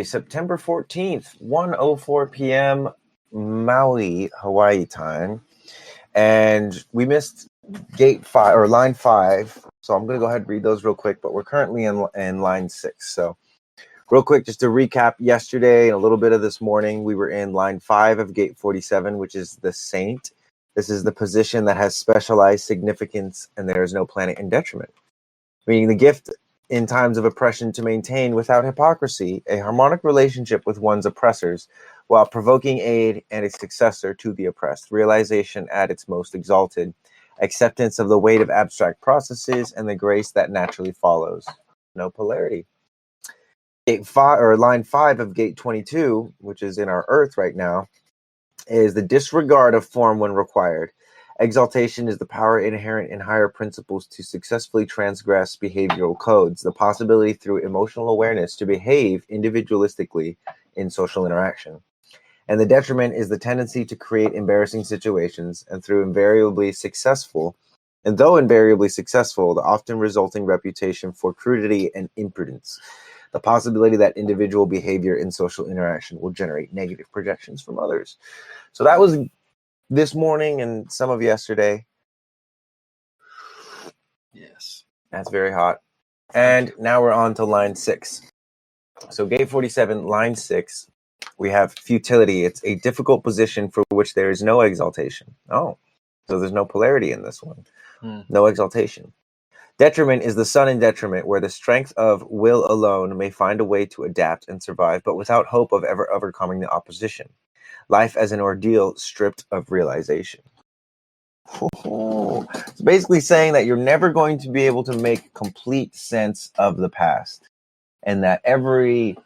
September 14th, 1:04 p.m. Maui, Hawaii time. And we missed gate 5 or line 5. So I'm going to go ahead and read those real quick, but we're currently in line 6. So real quick, just to recap yesterday and a little bit of this morning, we were in line 5 of gate 47, which is the saint. This is the position that has specialized significance and there is no planet in detriment, meaning the gift in times of oppression to maintain without hypocrisy a harmonic relationship with one's oppressors while provoking aid and a successor to the oppressed, realization at its most exalted, acceptance of the weight of abstract processes and the grace that naturally follows. No polarity. Gate 5 or line 5 of gate 22, which is in our earth right now, is the disregard of form when required. Exaltation is the power inherent in higher principles to successfully transgress behavioral codes, the possibility through emotional awareness to behave individualistically in social interaction. And the detriment is the tendency to create embarrassing situations, and though invariably successful, the often resulting reputation for crudity and imprudence. The possibility that individual behavior in social interaction will generate negative projections from others. So that was this morning and some of yesterday. Yes. That's very hot. And now we're on to line 6. So gate 47, line 6, we have futility. It's a difficult position for which there is no exaltation. Oh, so there's no polarity in this one. No exaltation. Detriment is the sun in detriment, where the strength of will alone may find a way to adapt and survive, but without hope of ever overcoming the opposition. Life as an ordeal stripped of realization. It's basically saying that you're never going to be able to make complete sense of the past, and that every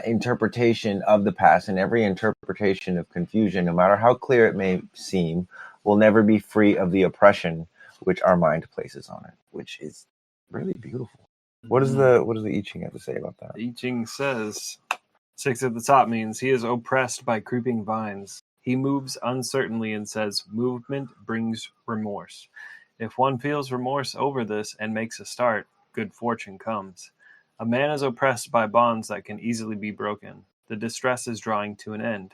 interpretation of the past and every interpretation of confusion, no matter how clear it may seem, will never be free of the oppression which our mind places on it, which is really beautiful. What does the I Ching have to say about that? The I Ching says 6 at the top means he is oppressed by creeping vines. He moves uncertainly and says movement brings remorse. If one feels remorse over this and makes a start, good fortune comes. A man is oppressed by bonds that can easily be broken. The distress is drawing to an end,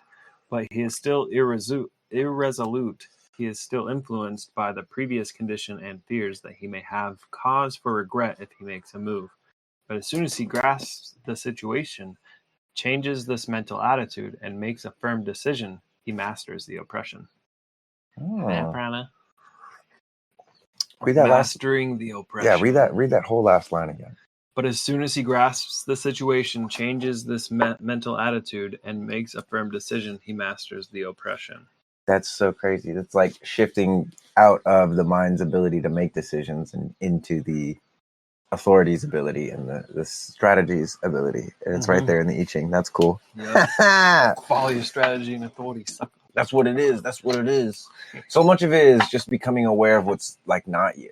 but he is still irresolute. He is still influenced by the previous condition and fears that he may have cause for regret if he makes a move. But as soon as he grasps the situation, changes this mental attitude, and makes a firm decision, he masters the oppression. Read that Mastering the oppression. Yeah, read that whole last line again. But as soon as he grasps the situation, changes this mental attitude, and makes a firm decision, he masters the oppression. That's so crazy. That's like shifting out of the mind's ability to make decisions and into the authority's ability and the strategy's ability. And it's right there in the I Ching. That's cool. Yep. Follow your strategy and authority, sucker. That's what it is. That's what it is. So much of it is just becoming aware of what's like not you,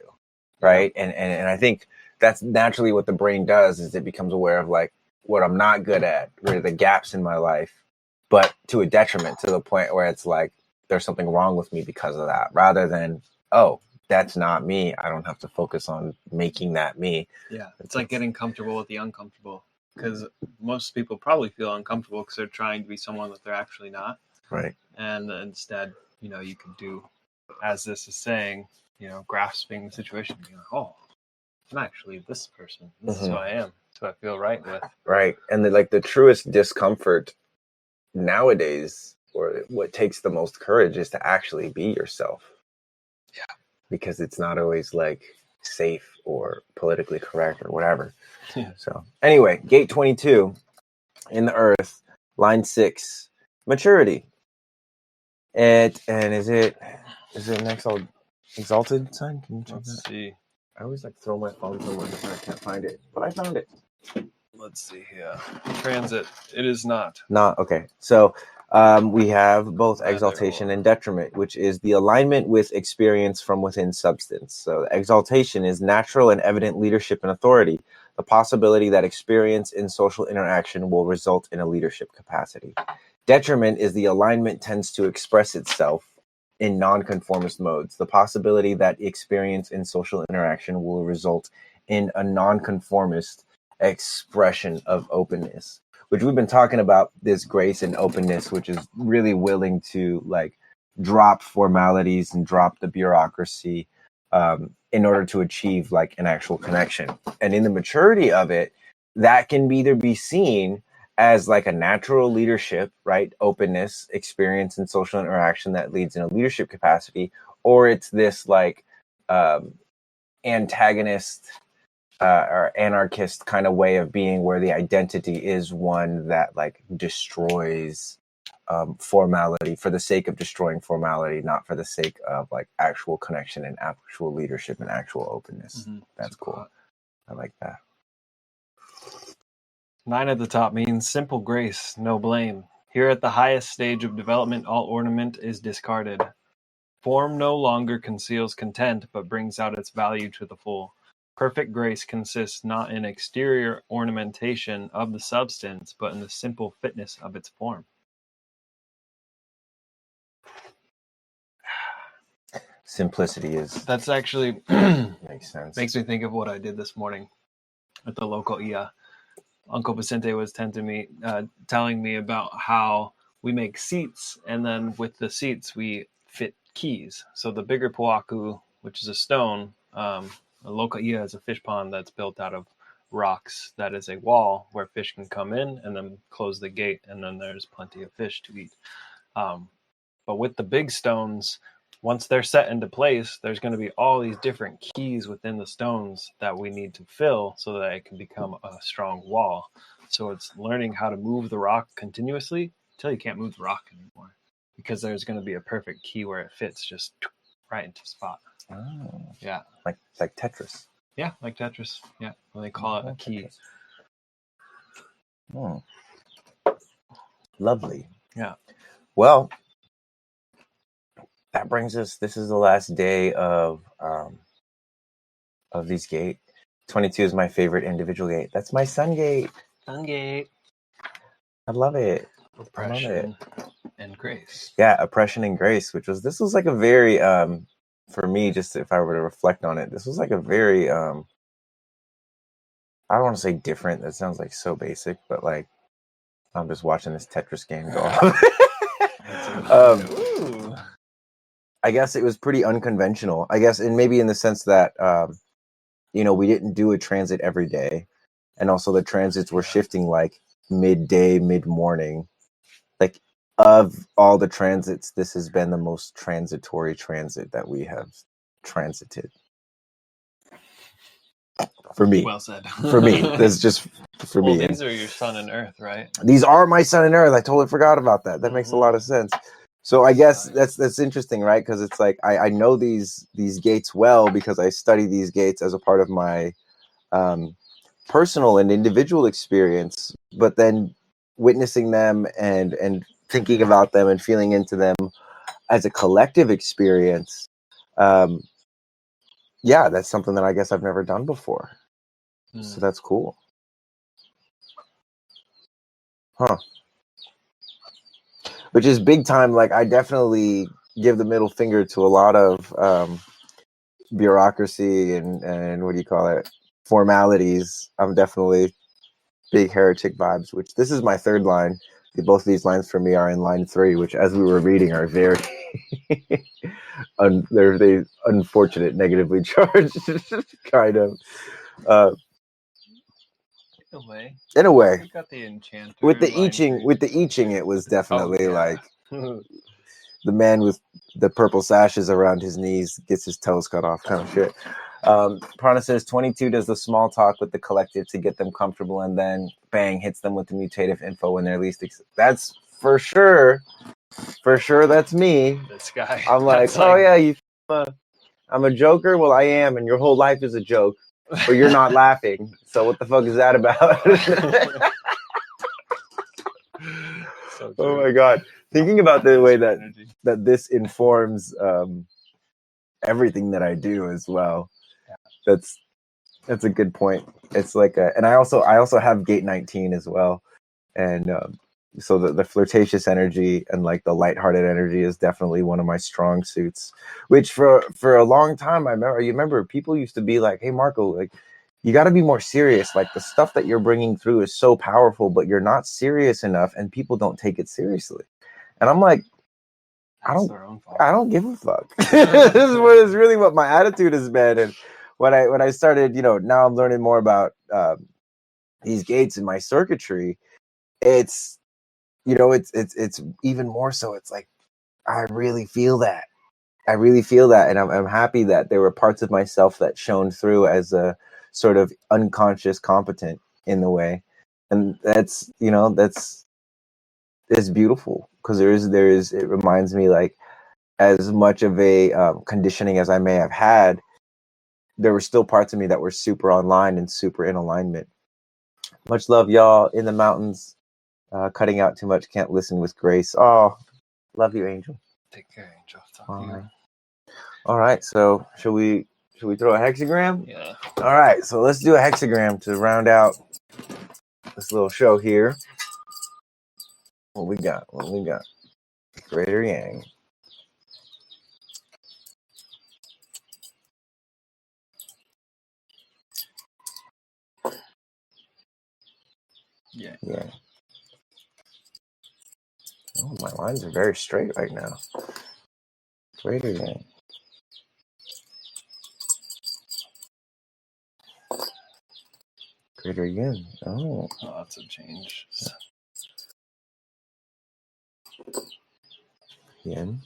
right? And I think that's naturally what the brain does, is it becomes aware of like what I'm not good at, or the gaps in my life, but to a detriment, to the point where it's like there's something wrong with me because of that, rather than, oh, that's not me. I don't have to focus on making that me. Yeah, it's like getting comfortable with the uncomfortable, because most people probably feel uncomfortable because they're trying to be someone that they're actually not. Right. And instead, you can do, as this is saying, grasping the situation. Oh, I'm actually this person. This is who I am. That's who I feel right with. Right. And the truest discomfort nowadays, or what takes the most courage, is to actually be yourself. Yeah. Because it's not always like safe or politically correct or whatever. Yeah. So anyway, gate 22 in the earth, line 6, maturity. And is it an exalted sign? Can you check Let's that? see. I always like throw my phone somewhere and I can't find it, but I found it. Let's see here. Transit. It is not. Not okay. So we have both exaltation and detriment, which is the alignment with experience from within substance. So exaltation is natural and evident leadership and authority, the possibility that experience in social interaction will result in a leadership capacity. Detriment is the alignment tends to express itself in nonconformist modes, the possibility that experience in social interaction will result in a nonconformist expression of openness, which we've been talking about, this grace and openness, which is really willing to like drop formalities and drop the bureaucracy in order to achieve like an actual connection. And in the maturity of it, that can either be seen as like a natural leadership, right? Openness, experience, and social interaction that leads in a leadership capacity, or it's this like antagonist or anarchist kind of way of being where the identity is one that like destroys formality for the sake of destroying formality, not for the sake of like actual connection and actual leadership and actual openness. That's cool. I like that. 9 at the top means simple grace, no blame. Here at the highest stage of development, all ornament is discarded. Form no longer conceals content, but brings out its value to the full. Perfect grace consists not in exterior ornamentation of the substance, but in the simple fitness of its form. Simplicity is... That's actually... makes sense. Makes me think of what I did this morning at the local IA. Uncle Vicente was telling me about how we make seats, and then with the seats we fit keys. So the bigger puaku, which is a stone, a local ia is a fish pond that's built out of rocks. That is a wall where fish can come in and then close the gate, and then there's plenty of fish to eat. But with the big stones, once they're set into place, there's going to be all these different keys within the stones that we need to fill so that it can become a strong wall. So it's learning how to move the rock continuously until you can't move the rock anymore, because there's going to be a perfect key where it fits just right into the spot. Oh, yeah. Like Tetris. Yeah, like Tetris. Yeah, well, they call it a key. Oh. Lovely. Yeah. Well, that brings us, this is the last day of these gate. 22 is my favorite individual gate. That's my sun gate. Sun gate. I love it. Oppression and grace. Yeah, oppression and grace, this was like a very, for me, just if I were to reflect on it, this was like a very, I don't want to say different. That sounds like so basic, but like, I'm just watching this Tetris game go off. I guess it was pretty unconventional. I guess, and maybe in the sense that, we didn't do a transit every day. And also the transits were shifting like midday, mid-morning. Like, of all the transits, this has been the most transitory transit that we have transited. For me. Well said. For me. That's just for me. These are your sun and earth, right? These are my sun and earth. I totally forgot about that. That makes a lot of sense. So I guess that's interesting, right? Because it's like I know these gates well because I study these gates as a part of my personal and individual experience. But then witnessing them and thinking about them and feeling into them as a collective experience, yeah, that's something that I guess I've never done before. So that's cool. Huh. Which is big time. Like, I definitely give the middle finger to a lot of bureaucracy and what do you call it? Formalities. I'm definitely big heretic vibes, which this is my third line. Both of these lines for me are in line 3, which as we were reading are very they're unfortunate, negatively charged kind of. In a way. You got the enchanter. With the I Ching, it was definitely like the man with the purple sashes around his knees gets his toes cut off kind of shit. Prana says 22 does the small talk with the collective to get them comfortable, and then bang, hits them with the mutative info when they're least. That's for sure. For sure, that's me. This guy. I'm like, oh yeah, I'm a joker. Well, I am, and your whole life is a joke. But you're not laughing. So what the fuck is that about? Oh my god. Thinking about the way that this informs everything that I do as well. That's a good point. It's like and I also have gate 19 as well. And so the flirtatious energy and like the lighthearted energy is definitely one of my strong suits, which for a long time, you remember people used to be like, hey Marco, like you got to be more serious. Like the stuff that you're bringing through is so powerful, but you're not serious enough, and people don't take it seriously. And I'm like, That's their own fault. I don't give a fuck. This is really what my attitude has been. And when I started, now I'm learning more about these gates in my circuitry. It's it's even more so. It's like I really feel that. And I'm happy that there were parts of myself that shone through as a sort of unconscious competent in the way, and that's it's beautiful because there is it reminds me, like, as much of a conditioning as I may have had, there were still parts of me that were super online and super in alignment. Much love, y'all in the mountains. Cutting out too much, can't listen with grace. Oh, love you, Angel. Take care, Angel. Talk to you. All right, so should we throw a hexagram? Yeah. All right, so let's do a hexagram to round out this little show here. What we got? Greater Yang. Yeah. Oh, my lines are very straight right now. Greater Yang. Greater Yin. Oh. Lots of change. Yin.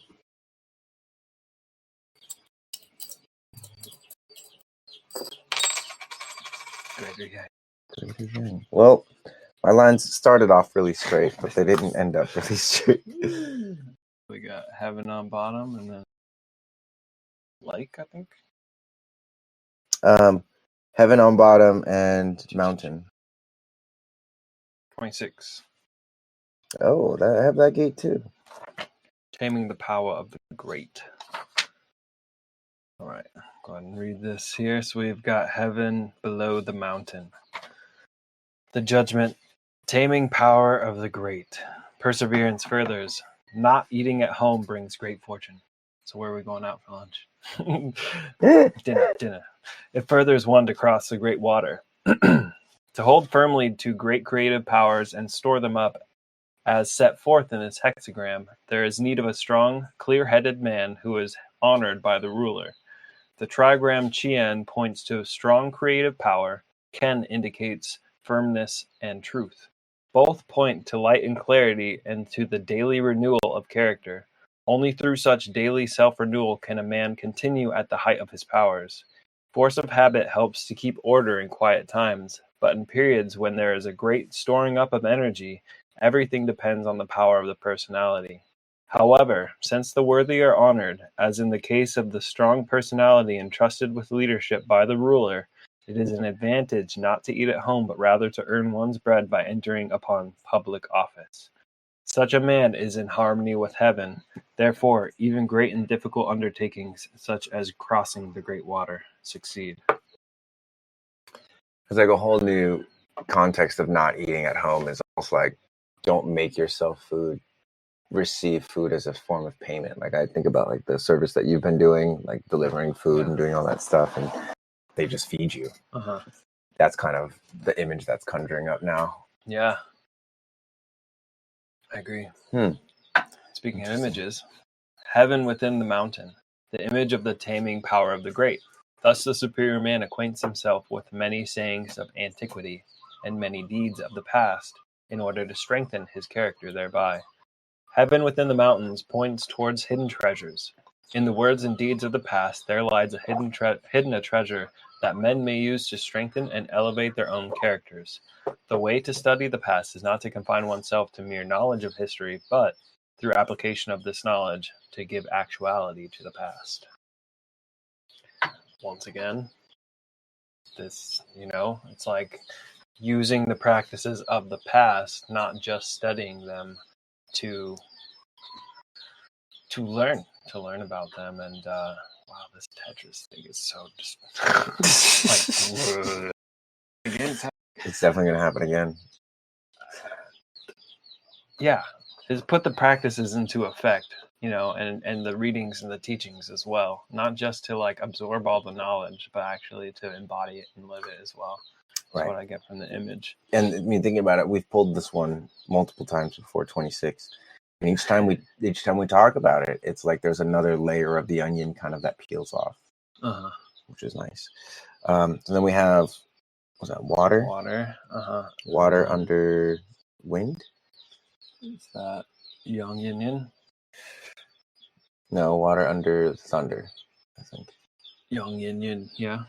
Greater Yang. Greater Yang. Well, my lines started off really straight, but they didn't end up really straight. We got heaven on bottom and then lake, I think. Heaven on bottom and mountain. 26. Oh, I have that gate too. Taming the power of the great. All right, go ahead and read this here. So we've got heaven below the mountain. The judgment, taming power of the great. Perseverance furthers. Not eating at home brings great fortune. So where are we going out for lunch? Dinner. It furthers one to cross the great water. To hold firmly to great creative powers and store them up as set forth in this hexagram, there is need of a strong, clear-headed man who is honored by the ruler. The trigram Chien points to strong creative power. Ken indicates firmness and truth. Both point to light and clarity and to the daily renewal of character. Only through such daily self-renewal can a man continue at the height of his powers. Force of habit helps to keep order in quiet times, but in periods when there is a great storing up of energy, everything depends on the power of the personality. However, since the worthy are honored, as in the case of the strong personality entrusted with leadership by the ruler, it is an advantage not to eat at home, but rather to earn one's bread by entering upon public office. Such a man is in harmony with heaven. Therefore, even great and difficult undertakings, such as crossing the great water, succeed. It's like a whole new context of not eating at home is almost like don't make yourself food. Receive food as a form of payment. Like I think about like the service that you've been doing, like delivering food and doing all that stuff, and they just feed you. That's kind of the image that's conjuring up now. Yeah, I agree. Speaking of images, heaven within the mountain, the image of the taming power of the great. Thus the superior man acquaints himself with many sayings of antiquity and many deeds of the past in order to strengthen his character thereby. Heaven within the mountains points towards hidden treasures. In the words and deeds of the past, there lies a hidden treasure that men may use to strengthen and elevate their own characters. The way to study the past is not to confine oneself to mere knowledge of history, but, through application of this knowledge, to give actuality to the past. Once again, this, it's like using the practices of the past, not just studying them, to learn about them. And wow, this Tetris thing is so just like it's definitely gonna happen again. Yeah, is put the practices into effect. and the readings and the teachings as well, not just to like absorb all the knowledge, but actually to embody it and live it as well. That's what I get from the image. And I mean, thinking about it, we've pulled this one multiple times before, 26. And each time we talk about it, it's like there's another layer of the onion kind of that peels off, which is nice. So then we have, what's that? Water. Water under wind. Is that Yang Yin Yin? No, water under thunder, I think. Yang Yin Yin, yeah.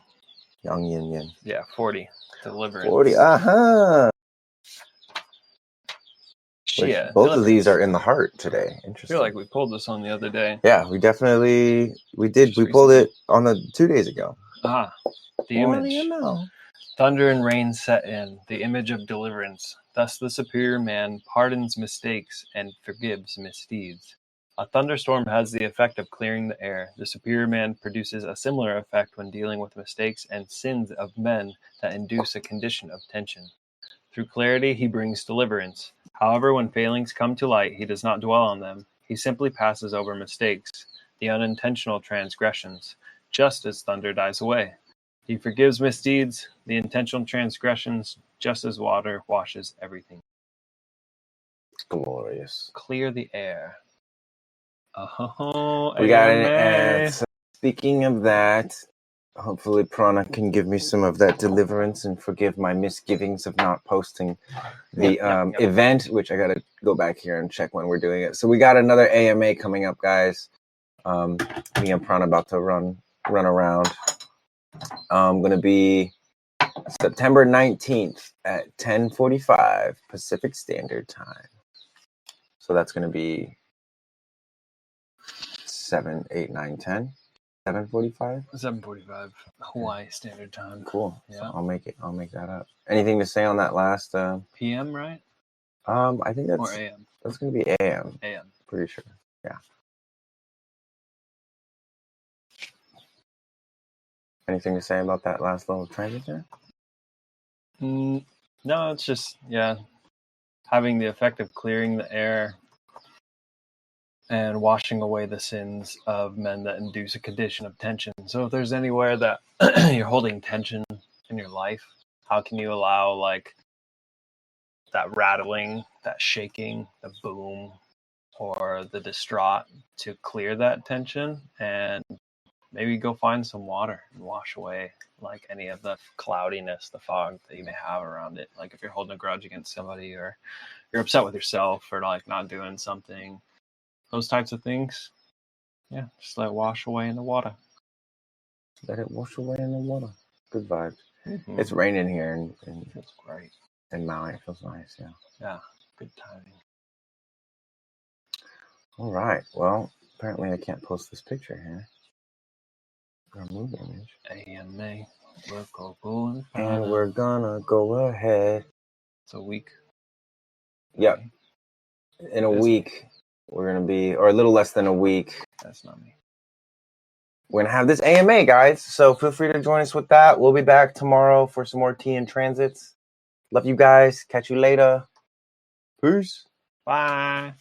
Yang Yin Yin. Yeah, 40. Deliverance. 40, Yeah, both of these are in the heart today. Interesting. I feel like we pulled this one the other day. Yeah, we did. We pulled it on the 2 days ago. The image. Thunder and rain set in, the image of deliverance. Thus the superior man pardons mistakes and forgives misdeeds. A thunderstorm has the effect of clearing the air. The superior man produces a similar effect when dealing with mistakes and sins of men that induce a condition of tension. Through clarity, he brings deliverance. However, when failings come to light, he does not dwell on them. He simply passes over mistakes, the unintentional transgressions, just as thunder dies away. He forgives misdeeds, the intentional transgressions, just as water washes everything. Glorious. Clear the air. We got it. And so speaking of that, hopefully Prana can give me some of that deliverance and forgive my misgivings of not posting the event, which I got to go back here and check when we're doing it. So we got another AMA coming up, guys. Me and Prana about to run around. Going to be September 19th at 10:45 Pacific Standard Time. So that's going to be 7, 8, 9, 10. 7:45? 7:45 Hawaii Standard Time. Cool. Yeah. So I'll make that up. Anything to say on that last PM, right? I think that's or AM. That's gonna be AM. AM. Pretty sure. Yeah. Anything to say about that last little transit there? No, it's just having the effect of clearing the air and washing away the sins of men that induce a condition of tension. So if there's anywhere that you're holding tension in your life, how can you allow like that rattling, that shaking, the boom, or the distraught to clear that tension, and maybe go find some water and wash away like any of the cloudiness, the fog that you may have around it. Like if you're holding a grudge against somebody, or you're upset with yourself for like not doing something, those types of things, just let it wash away in the water. Let it wash away in the water. Good vibes. Mm-hmm. It's raining here, and it feels great. In Maui, it feels nice. Yeah, good timing. All right. Well, apparently I can't post this picture here. Remove image. AMA. We're and we're gonna go ahead. It's a week. Yep. In a week, we're gonna be, or a little less than a week. That's not me. We're gonna have this AMA, guys. So feel free to join us with that. We'll be back tomorrow for some more tea and transits. Love you guys. Catch you later. Peace. Bye.